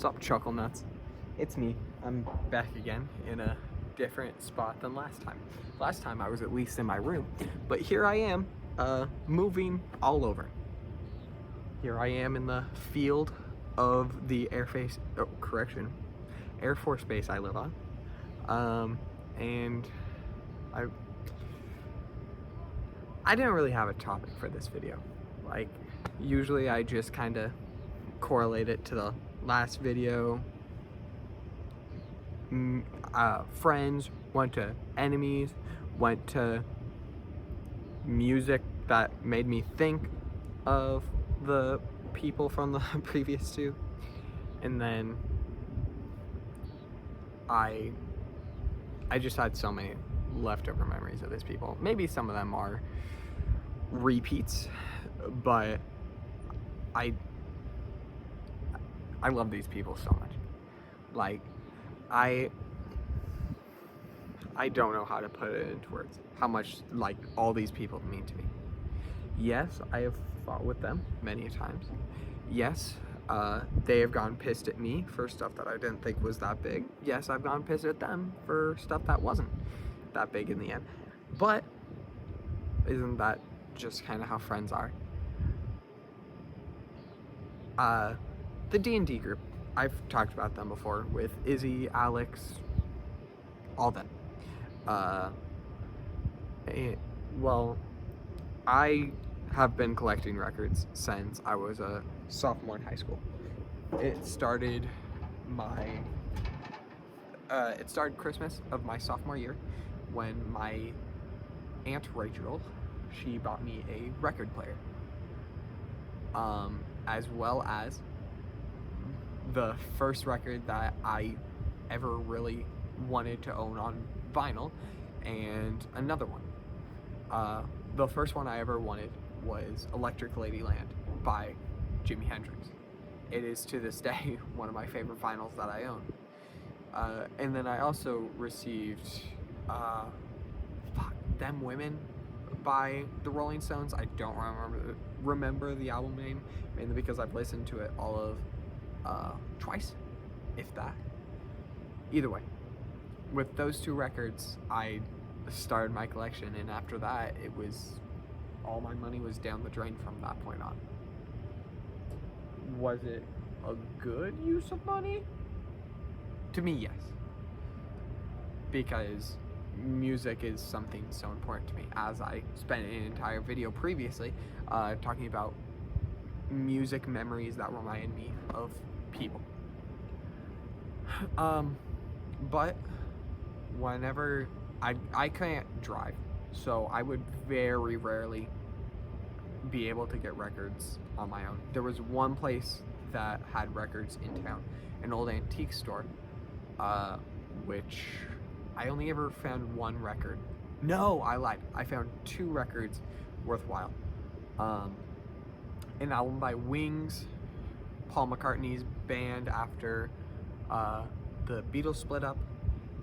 Sup, Chuckle Nuts? It's me. I'm back again in a different spot than last time. Last time I was at least in my room, but here I am, moving all over. Here I am in the field of the Air Force Base I live on. And I didn't really have a topic for this video. Like, usually I just kind of correlate it to the last video. Friends went to enemies, went to music that made me think of the people from the previous two, and then I just had so many leftover memories of these people. Maybe some of them are repeats, but I love these people so much. Like, I don't know how to put it into words, how much, like, all these people mean to me. Yes, I have fought with them many times. Yes, they have gone pissed at me for stuff that I didn't think was that big. Yes, I've gone pissed at them for stuff that wasn't that big in the end. But isn't that just kind of how friends are? The D&D group, I've talked about them before with Izzy, Alex, all them. Well, I have been collecting records since I was a sophomore in high school. It started Christmas of my sophomore year when my Aunt Rachel, she bought me a record player. As well as the first record that I ever really wanted to own on vinyl, and another one. The first one I ever wanted was Electric Ladyland by Jimi Hendrix. It is to this day one of my favorite vinyls that I own. And then I also received Them Women by the Rolling Stones. I don't remember the album name, mainly because I've listened to it all of twice, if that. Either way, with those two records, I started my collection, and after that, it was all my money was down the drain from that point on. Was it a good use of money? To me, yes. Because music is something so important to me, as I spent an entire video previously talking about music memories that remind me of people. But whenever I can't drive, so I would very rarely be able to get records on my own. There was one place that had records in town, an old antique store, which I only ever found one record. No, I lied. I found two records worthwhile. An album by Wings, Paul McCartney's band after the Beatles split up,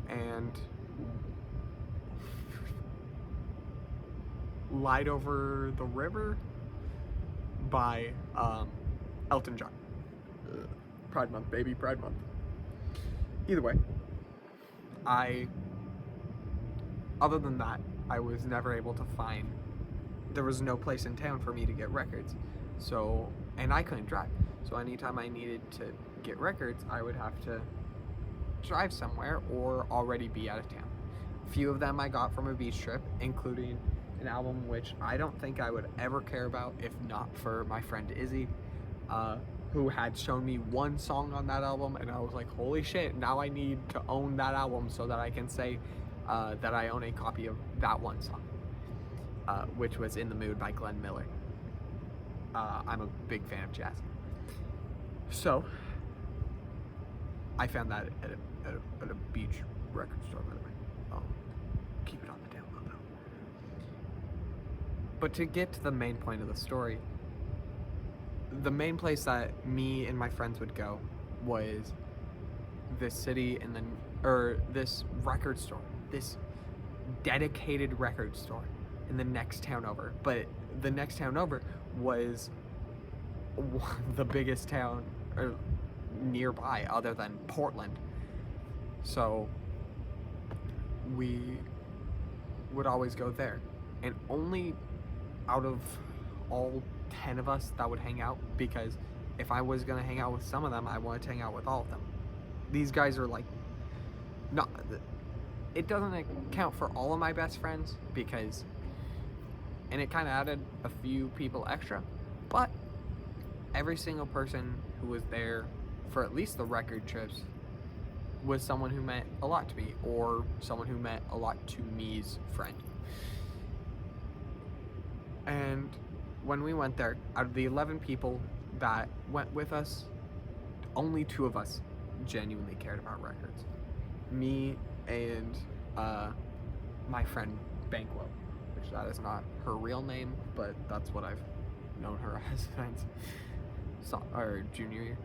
and Light Over the River by Elton John. Pride Month, baby, Pride Month. Either way, other than that, I was never able to find, there was no place in town for me to get records. So, and I couldn't drive. So anytime I needed to get records, I would have to drive somewhere or already be out of town. A few of them I got from a beach trip, including an album which I don't think I would ever care about if not for my friend Izzy, who had shown me one song on that album, and I was like, holy shit, now I need to own that album so that I can say that I own a copy of that one song, which was In the Mood by Glenn Miller. I'm a big fan of jazz. So, I found that at a beach record store, by the way. Keep it on the down low, though. But to get to the main point of the story, the main place that me and my friends would go was this city, and then, or this record store, this dedicated record store in the next town over. But the next town over was the biggest town, or nearby other than Portland. So we would always go there. And only out of all 10 of us that would hang out, because if I was gonna hang out with some of them, I wanted to hang out with all of them. These guys are like, not, it doesn't account for all of my best friends, because, and it kind of added a few people extra, but every single person who was there for at least the record trips was someone who meant a lot to me, or someone who meant a lot to me's friend. And when we went there, out of the 11 people that went with us, only 2 of us genuinely cared about records. Me and my friend Banquo, which that is not her real name, but that's what I've known her as since our junior year.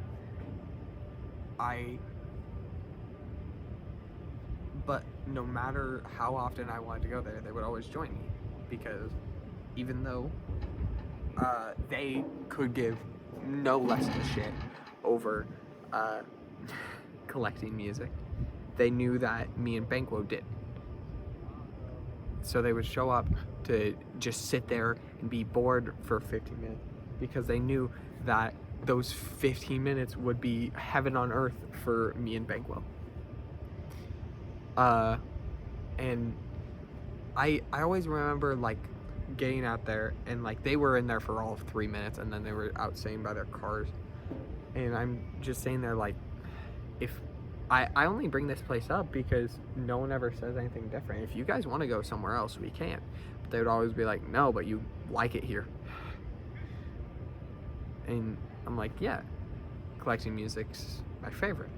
But no matter how often I wanted to go there, they would always join me, because even though they could give no less of a shit over collecting music, they knew that me and Banquo did. So they would show up to just sit there and be bored for 15 minutes, because they knew that those 15 minutes would be heaven on earth for me and Banquo. And I always remember like getting out there, and like they were in there for all of 3 minutes, and then they were out staying by their cars, and I'm just saying there like, if I only bring this place up because no one ever says anything different. If you guys want to go somewhere else, we can. But they would always be like, no, but you like it here. And I'm like, yeah, collecting music's my favorite.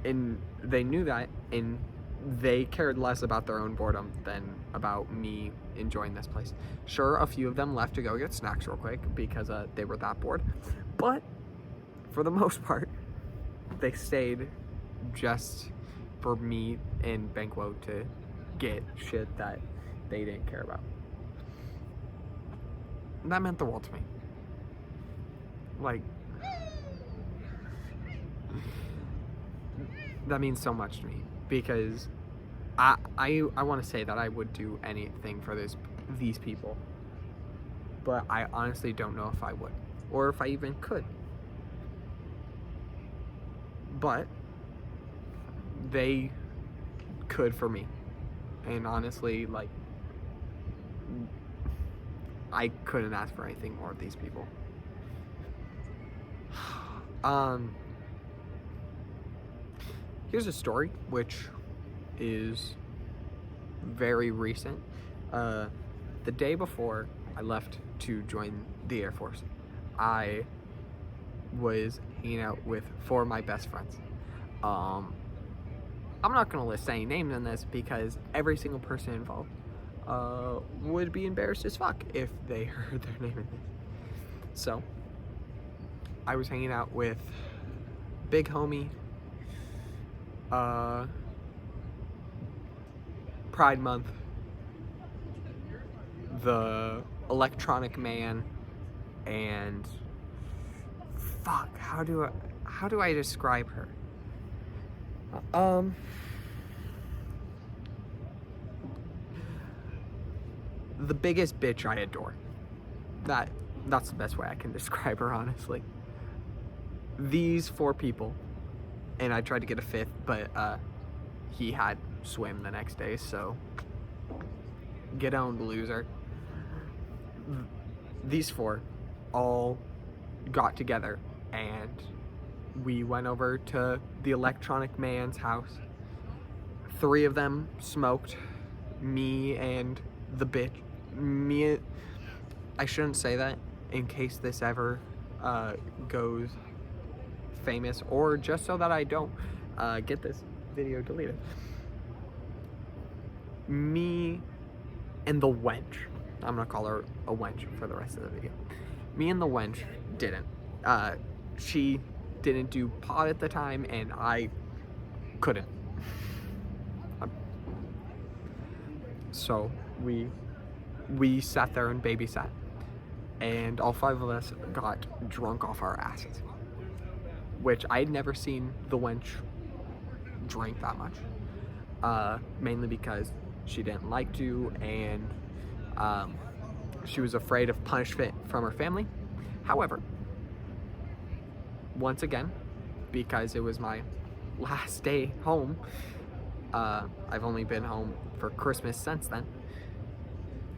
And they knew that, and they cared less about their own boredom than about me enjoying this place. Sure, a few of them left to go get snacks real quick because they were that bored, but for the most part, they stayed just for me and Banquo to get shit that they didn't care about. And that meant the world to me. Like, that means so much to me, because I want to say that I would do anything for these people, but I honestly don't know if I would, or if I even could. But they could for me, and honestly, like, I couldn't ask for anything more of these people. Here's a story which is very recent. The day before I left to join the Air Force, I was hanging out with 4 of my best friends. I'm not gonna list any names in this because every single person involved would be embarrassed as fuck if they heard their name in this. So I was hanging out with Big Homie, Pride Month, the Electronic Man, and fuck, how do I describe her? The biggest bitch I adore. That's the best way I can describe her, honestly. These 4 people, and I tried to get a 5th, but he had swim the next day, so get owned, loser. These 4 all got together, and we went over to the Electronic Man's house. 3 of them smoked. Me and the bitch. I shouldn't say that in case this ever goes famous, or just so that I don't get this video deleted. Me and the wench, I'm gonna call her a wench for the rest of the video. Me and the wench didn't. She didn't do pot at the time, and I couldn't. So we sat there and babysat, and all 5 of us got drunk off our asses. which I'd never seen the wench drink that much, mainly because she didn't like to, and she was afraid of punishment from her family. However, once again, because it was my last day home, I've only been home for Christmas since then,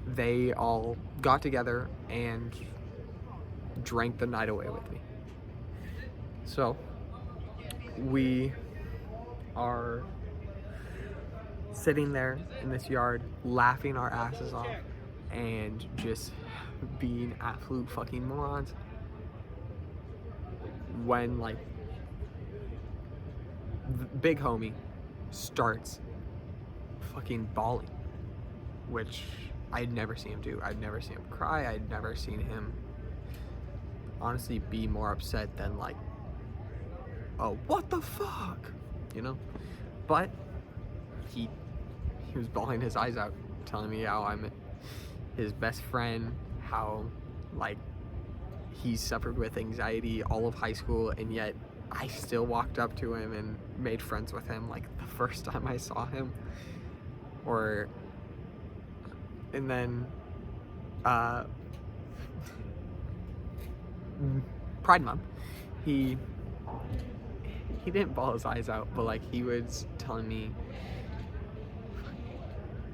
they all got together and drank the night away with me. So we are sitting there in this yard laughing our asses off and just being absolute fucking morons when like the big homie starts fucking bawling, which I'd never seen him do. I'd never seen him cry. I'd never seen him honestly be more upset than like, oh, what the fuck, you know? But he was bawling his eyes out, telling me how I'm his best friend, how like he suffered with anxiety all of high school, and yet I still walked up to him and made friends with him like the first time I saw him. And then Pride Month, he didn't bawl his eyes out, but like he was telling me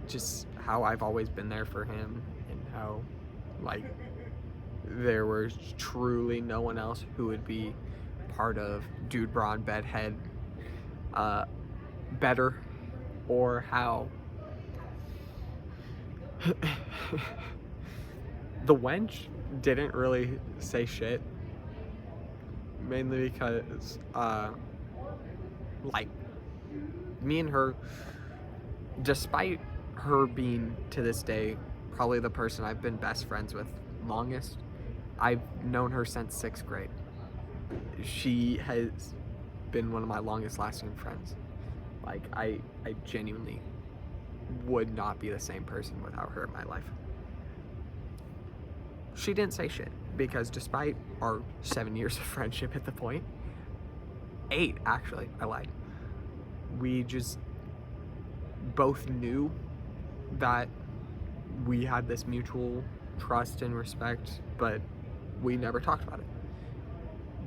just how I've always been there for him, and how like there was truly no one else who would be part of Dude Braun Bedhead better, or how the wench didn't really say shit, mainly because like me and her, despite her being to this day probably the person I've been best friends with longest, I've known her since 6th grade. She has been one of my longest lasting friends. Like I genuinely would not be the same person without her in my life. She didn't say shit, because despite our 7 years of friendship at the point, 8 actually, I lied, we just both knew that we had this mutual trust and respect, but we never talked about it,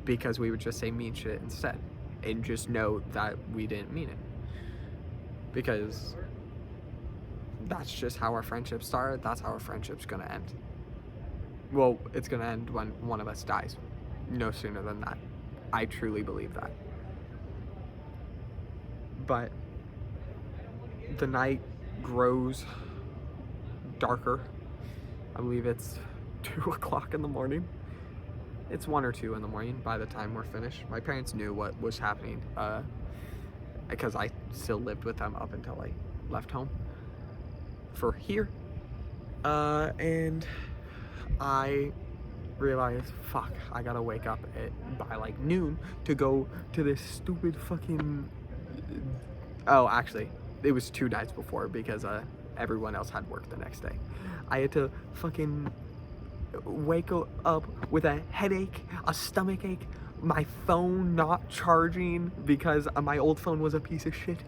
because we would just say mean shit instead and just know that we didn't mean it, because that's just how our friendship started. That's how our friendship's gonna end. Well, it's gonna end when one of us dies, no sooner than that. I truly believe that. But the night grows darker. I believe it's 2 o'clock in the morning. It's 1 or 2 in the morning by the time we're finished. My parents knew what was happening, because I still lived with them up until I left home for here. And I realized, fuck, I gotta wake up by like noon to go to this stupid fucking... Oh, actually, it was 2 nights before, because everyone else had work the next day. I had to fucking wake up with a headache, a stomach ache, my phone not charging because my old phone was a piece of shit.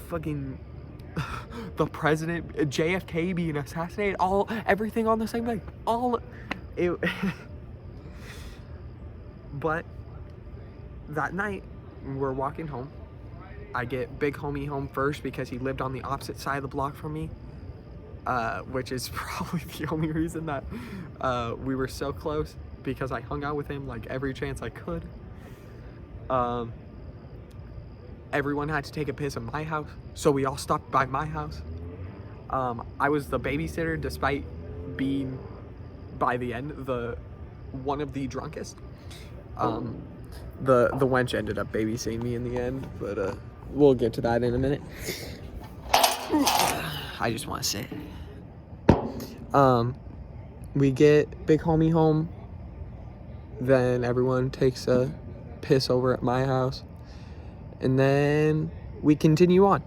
Fucking the president, JFK being assassinated, everything on the same day. But that night, we're walking home. I get big homie home first because he lived on the opposite side of the block from me, which is probably the only reason that we were so close, because I hung out with him like every chance I could. Everyone had to take a piss in my house, so we all stopped by my house. I was the babysitter, despite being, by the end, one of the drunkest. The wench ended up babysitting me in the end, but we'll get to that in a minute. I just want to sit. We get big homie home, then everyone takes a piss over at my house, and then we continue on.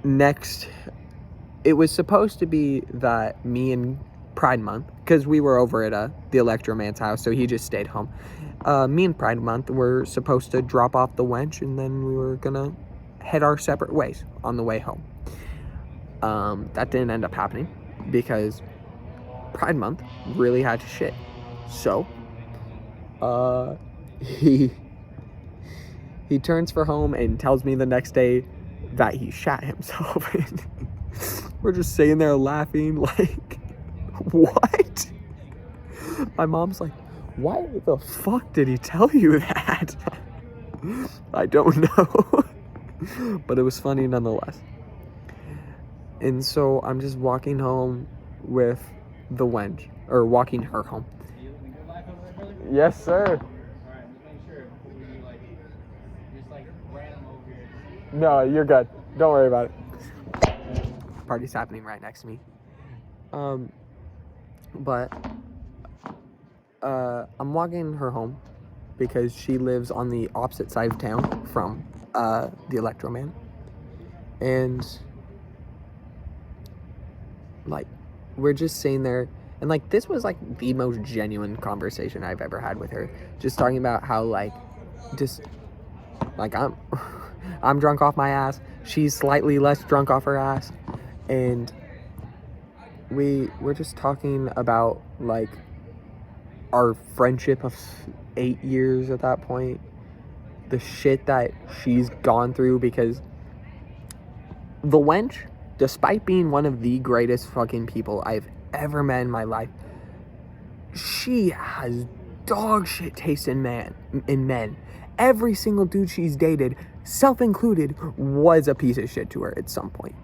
Next, it was supposed to be that me and Pride Month, because we were over at the Electroman's house, so he just stayed home. Me and Pride Month were supposed to drop off the wench, and then we were gonna head our separate ways on the way home. That didn't end up happening because Pride Month really had to shit. So, he turns for home and tells me the next day that he shat himself. We're just sitting there laughing like, what? My mom's like, why the fuck did he tell you that? I don't know. But it was funny nonetheless. And so I'm just walking home with the wench, or walking her home. Yes, sir. No, you're good. Don't worry about it. Party's happening right next to me. But I'm walking her home because she lives on the opposite side of town from the Electroman. And like, we're just sitting there, and like, this was like the most genuine conversation I've ever had with her. Just talking about how like, just like, I'm drunk off my ass, she's slightly less drunk off her ass, and we're just talking about like our friendship of 8 years at that point, the shit that she's gone through, because the wench, despite being one of the greatest fucking people I've ever met in my life, she has dog shit taste in men. Every single dude she's dated, self included, was a piece of shit to her at some point.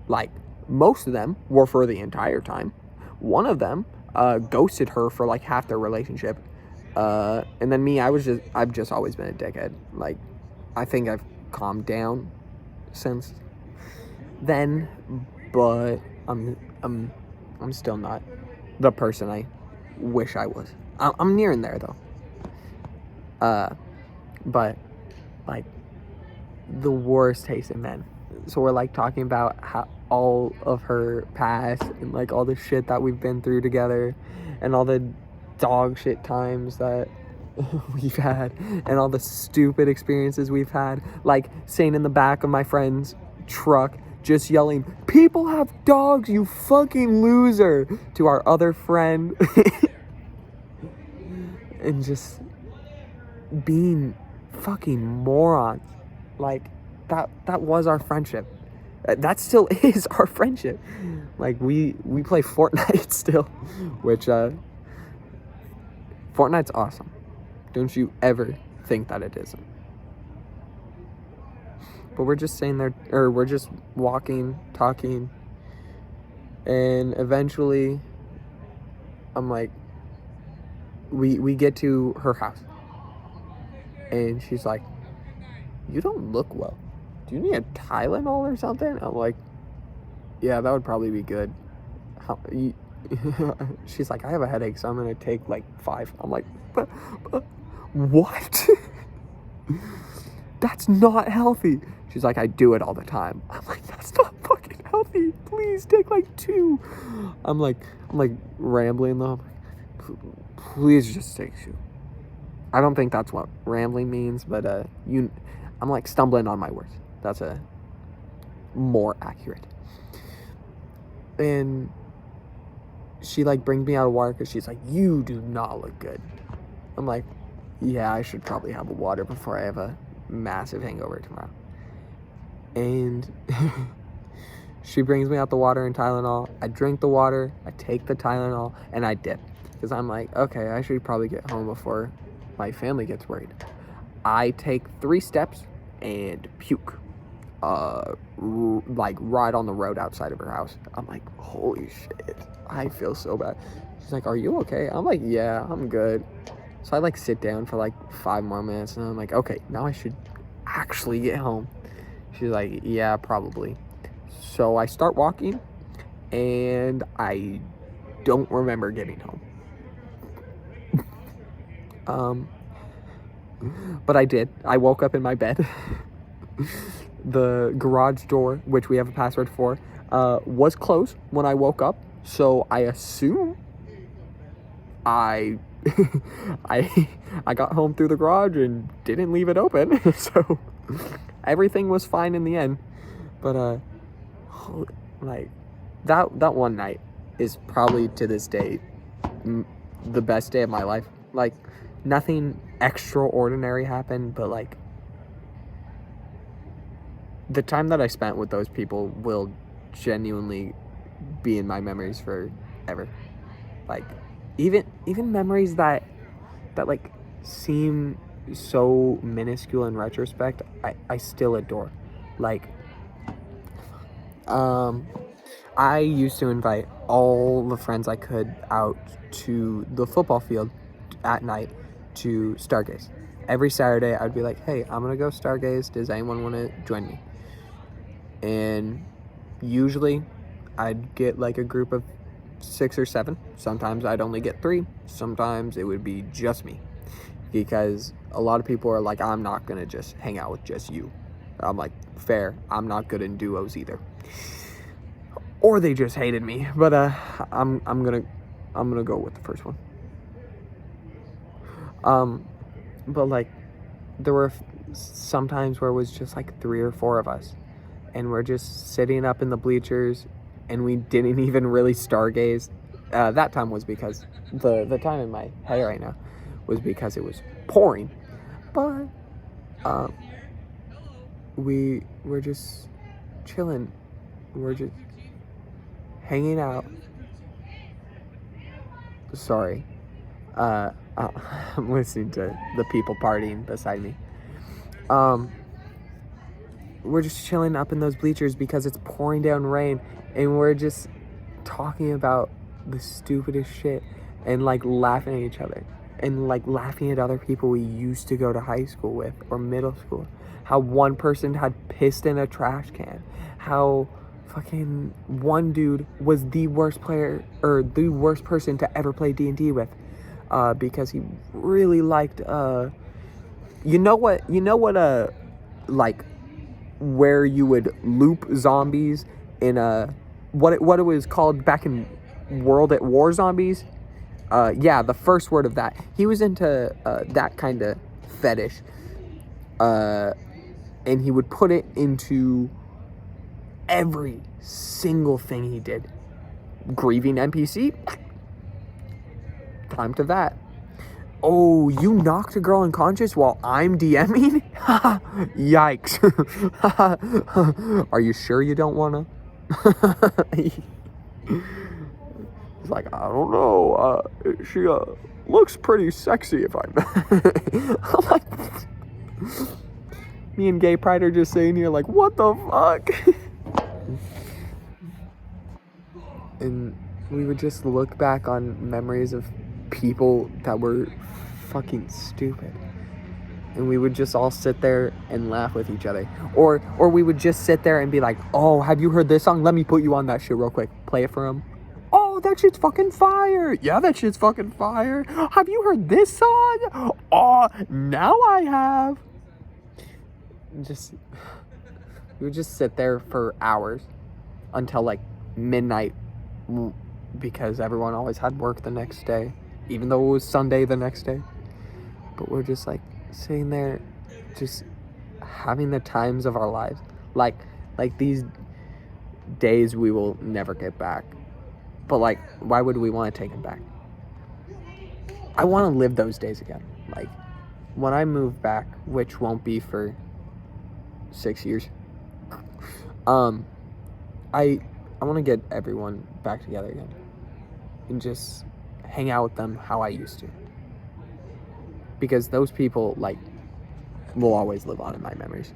Like, most of them were for the entire time. One of them ghosted her for like half their relationship. And then me, I've just always been a dickhead. Like, I think I've calmed down since then, but I'm still not the person I wish I was. I'm nearing there though. But like, the worst taste in men. So we're like talking about how all of her past and like all the shit that we've been through together, and all the dog shit times that we've had, and all the stupid experiences we've had, like sitting in the back of my friend's truck just yelling, "People have dogs, you fucking loser," to our other friend. And just being fucking morons. Like, that was our friendship. That still is our friendship. Like, we play Fortnite still, which Fortnite's awesome. Don't you ever think that it isn't. But we're just sitting there, or we're just walking, talking, and eventually I'm like, we get to her house, and she's like, "You don't look well. Do you need a Tylenol or something?" I'm like, "Yeah, that would probably be good." She's like, "I have a headache, so I'm gonna take like 5. I'm like, but what? That's not healthy. She's like, "I do it all the time." I'm like, "That's not fucking healthy. Please take like 2. I'm like rambling though. Please just take 2. I don't think that's what rambling means, but I'm like stumbling on my words. That's a more accurate. And she like brings me out of water because she's like, "You do not look good." I'm like, "Yeah, I should probably have a water before I have a massive hangover tomorrow." And she brings me out the water and Tylenol. I drink the water, I take the Tylenol, and I dip. Because I'm like, okay, I should probably get home before my family gets worried. I take 3 steps and puke. Like right on the road outside of her house. I'm like, holy shit, I feel so bad. She's like, "Are you okay?" I'm like, "Yeah, I'm good." So I like sit down for like 5 more minutes, and I'm like, okay, now I should actually get home. She's like, "Yeah, probably." So I start walking, and I don't remember getting home. But I did. I woke up in my bed. The garage door, which we have a password for, was closed when I woke up, so I assume I I got home through the garage and didn't leave it open. So everything was fine in the end. But like that one night is probably to this day the best day of my life. Like, nothing extraordinary happened, but like the time that I spent with those people will genuinely be in my memories forever. Like, even memories that like seem so minuscule in retrospect, I still adore. Like, I used to invite all the friends I could out to the football field at night to stargaze. Every Saturday, I'd be like, hey, I'm gonna go stargaze. Does anyone want to join me? And usually, I'd get like a group of 6 or 7. Sometimes I'd only get 3. Sometimes it would be just me. Because a lot of people are like, I'm not gonna just hang out with just you. I'm like, fair. I'm not good in duos either. Or they just hated me. But I'm gonna go with the first one. But like, there were sometimes where it was just like 3 or 4 of us, and we're just sitting up in the bleachers, and we didn't even really stargaze. That time was because the time in my head right now was because it was pouring. But we were just chilling. We're just hanging out. Sorry. I'm listening to the people partying beside me. We're just chilling up in those bleachers because it's pouring down rain, and we're just talking about the stupidest shit and like laughing at each other and like laughing at other people we used to go to high school with or middle school. How one person had pissed in a trash can. How fucking one dude was the worst player or the worst person to ever play D&D with. Because he really liked, like, where you would loop zombies in what it was called back in World at War Zombies. Yeah, the first word of that. He was into that kind of fetish. And he would put it into every single thing he did. Grieving NPC? Time to that. Oh, you knocked a girl unconscious while I'm DMing? Yikes. Are you sure you don't wanna? He's like, I don't know. She looks pretty sexy if I'm I'm like, me and Gay Pride are just sitting here like, what the fuck? And we would just look back on memories of people that were fucking stupid, and we would just all sit there and laugh with each other, or we would just sit there and be like, oh, have you heard this song? Let me put you on that shit real quick. Play it for him. Oh, that shit's fucking fire. Yeah, that shit's fucking fire. Have you heard this song? Oh, now I have. We would just sit there for hours until like midnight, because everyone always had work the next day, even though it was Sunday the next day. But we're just like sitting there, just having the times of our lives. Like these days we will never get back. But like, why would we want to take them back? I want to live those days again. Like, when I move back, which won't be for 6 years, I want to get everyone back together again and just hang out with them how I used to. Because those people, like, will always live on in my memories.